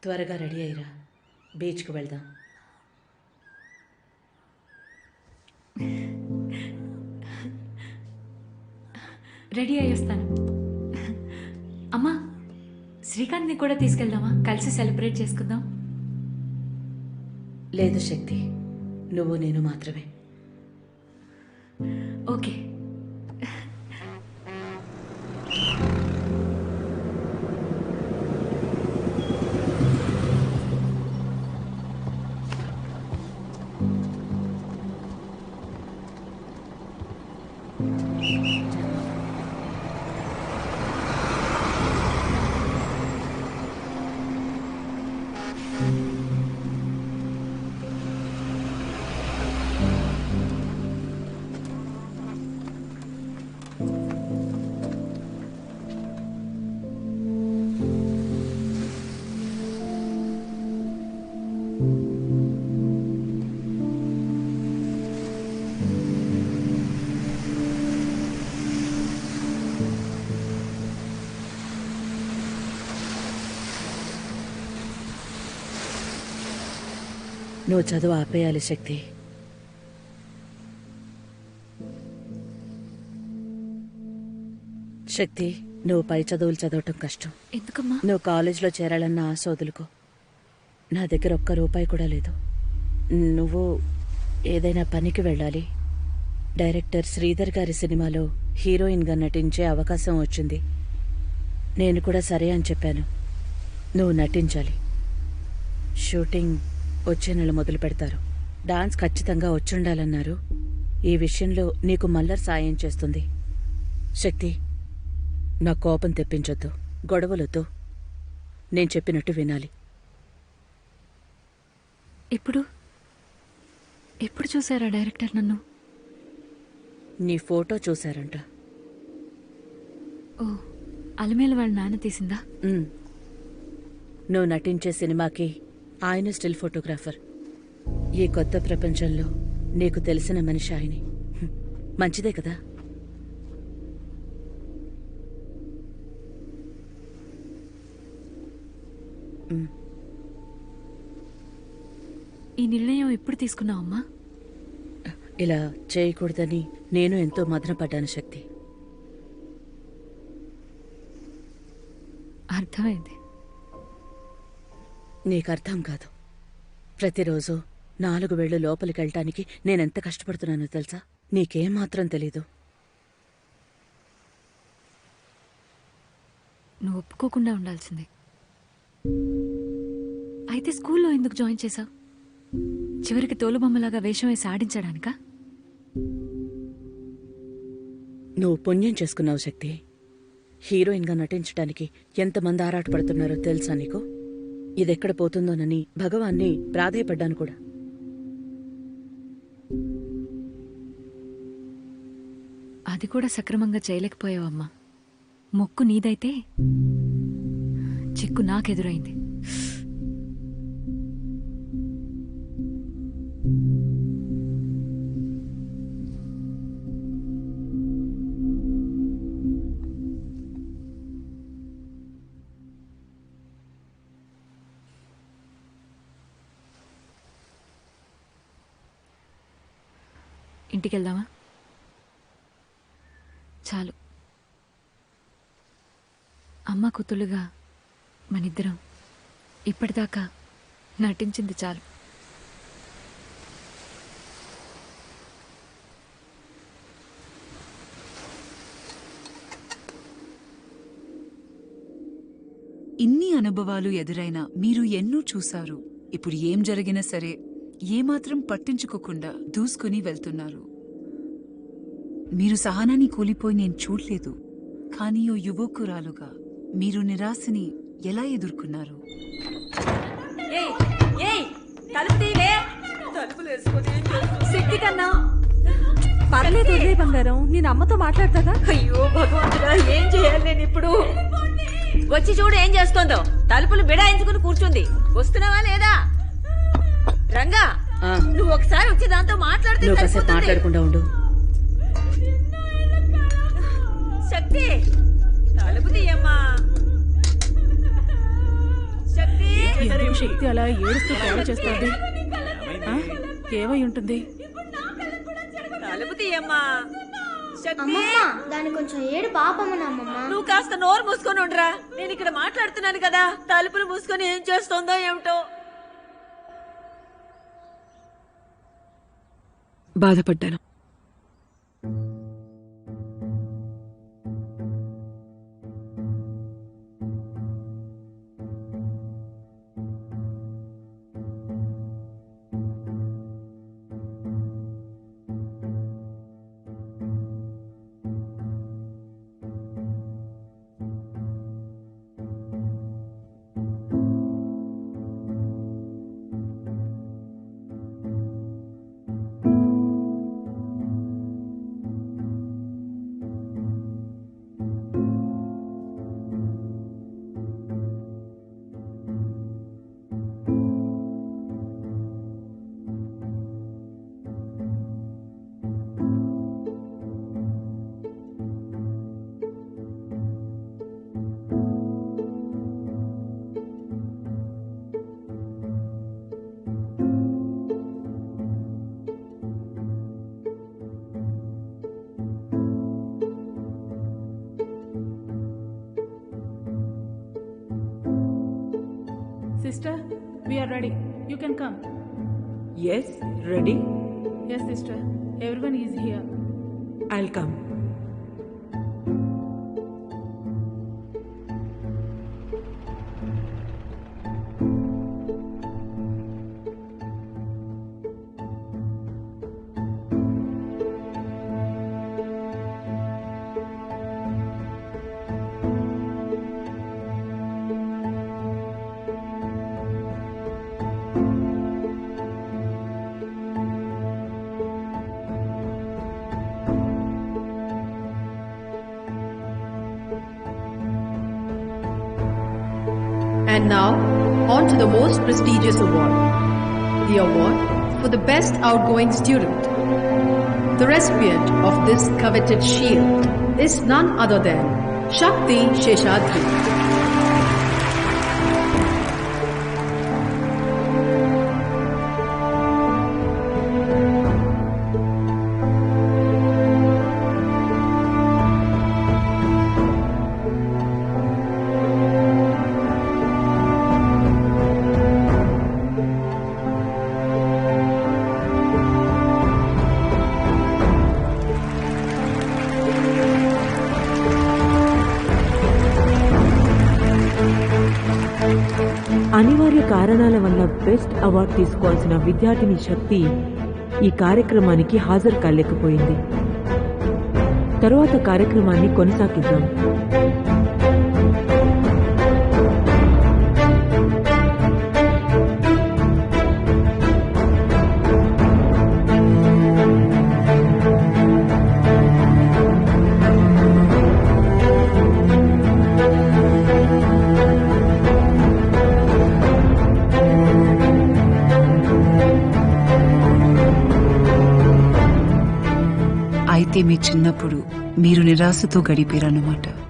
త్వరగా రెడీ అయ్యిరా, బీచ్కి వెళ్దాం. రెడీ అయ్యేస్తాను. అమ్మా, శ్రీకాంత్ని కూడా తీసుకెళ్దామా? కలిసి సెలబ్రేట్ చేసుకుందాం. లేదు శక్తి, నువ్వు నేను మాత్రమే. ఓకే. నువ్వు చదువు ఆపేయాలి శక్తి. శక్తి, నువ్వు పై చదువులు చదవటం కష్టం. ఎందుకమ్మా? నువ్వు కాలేజీలో చేరాలన్న ఆశ వదులుకో. నా దగ్గర ఒక్క రూపాయి కూడా లేదు. నువ్వు ఏదైనా పనికి వెళ్ళాలి. డైరెక్టర్ శ్రీధర్ గారి సినిమాలో హీరోయిన్గా నటించే అవకాశం వచ్చింది. నేను కూడా సరే అని చెప్పాను. నువ్వు నటించాలి. షూటింగ్ వచ్చే నెల మొదలు పెడతారు. డాన్స్ ఖచ్చితంగా వచ్చుండాలన్నారు. ఈ విషయంలో నీకు మల్లర్ సాయం చేస్తుంది. శక్తి, నా కోపం తెప్పించొద్దు, గొడవలొద్దు. నేను చెప్పినట్టు వినాలి. ఎప్పుడు చూసారా డైరెక్టర్ నన్ను? నీ ఫోటో చూశారంట. ఓ, అలమేల వాళ్ళ నాన్న తీసిందా? నువ్వు నటించే సినిమాకి ఆయన స్టిల్ ఫోటోగ్రాఫర్. ఈ కొత్త ప్రపంచంలో నీకు తెలిసిన మనిషి ఆయనే. మంచిదే కదా? ఈ నిర్ణయం ఎప్పుడు తీసుకున్నావు అమ్మా? ఇలా చేయకూడదని నేను ఎంతో మదనపడ్డాను శక్తి. అర్థమైంది. నీకు అర్థం కాదు. ప్రతిరోజు 4 వేళ్ళు లోపలికి వెళ్ళటానికి నేనెంత కష్టపడుతున్నానో తెలుసా? నీకేం మాత్రం తెలీదు. నువ్వు ఒప్పుకోకుండా ఉండాల్సిందే. అయితే స్కూల్లో ఎందుకు జాయిన్ చేశావు? చివరికి తోలుబొమ్మలాగా వేషం వేసి ఆడించడానికా? నువ్వు పుణ్యం చేసుకున్నావు శక్తి. హీరోయిన్గా నటించడానికి ఎంతమంది ఆరాటపడుతున్నారో తెలుసా నీకు? ఇదెక్కడ పోతుందోనని భగవాన్ని ప్రాధేయపడ్డాను కూడా. అది కూడా సక్రమంగా చేయలేకపోయావమ్మా. మొక్కు నీదైతే చిక్కు నాకెదురైంది. ఇంటికెళ్దామా? చాలు. అమ్మ కూతుళ్ళుగా మనిద్దరం ఇప్పటిదాకా నటించింది చాలు. ఇన్ని అనుభవాలు ఎదురైనా మీరు ఎన్నో చూశారు. ఇప్పుడు ఏం జరిగినా సరే ఏమాత్రం పట్టించుకోకుండా దూసుకుని వెళ్తున్నారు. మీరు సహనాన్ని కూలిపోయి నేను చూడలేదు. కానీ ఓ యువకురాలుగా మీరు నిరాశని ఎలా ఎదుర్కొన్నారు? శక్తి కన్నా పర్లేదు, వదిలే బంగారం. నేను అమ్మతో మాట్లాడతాగా. అయ్యో భగవంతుడా, ఏం చేయాలి నేను ఇప్పుడు? వచ్చి చూడు ఏం చేస్తోందో. తలుపులు బిడాయించుకుని కూర్చుంది. వస్తున్నావా లేదా? రంగా, నువ్వు ఒకసారి వచ్చి దాంతో మాట్లాడితే నువ్వు కాసేపు మాట్లాడకుండా ఉండు. శక్తి, తలుపు తీయమ్మా. శక్తి, శక్తి అలా ఏడుస్తూ గోల చేస్తోంది. ఆ? ఏమై ఉంటుంది? తలుపు తీయమ్మా. శక్తి, అమ్మమ్మ దాని కొంచెం ఏడు పాపమ్మను అమ్మమ్మ. నువ్వు కాస్త నోరు మూసుకొని ఉండరా. నేను ఇక్కడ మాట్లాడుతున్నాను కదా. తలుపులు మూసుకొని ఏం చేస్తోందో ఏమిటో. బాధపడ్డాను. Sister, we are ready. You can come. Yes, ready? Yes, sister. Everyone is here. I'll come. And now, on to the most prestigious award. The award for the best outgoing student. The recipient of this coveted shield is none other than Shakti Sheshadri. అనివార్య కారణాల వల్ల best award తీసుకోవాల్సిన విద్యార్థిని శక్తి ఈ కార్యక్రమానికి హాజరు కాలేకపోయింది. తరువాత కార్యక్రమాన్ని కొనసాగిద్దాం. అయితే మీ చిన్నప్పుడు మీరు నిరాశతో గడిపారన్నమాట.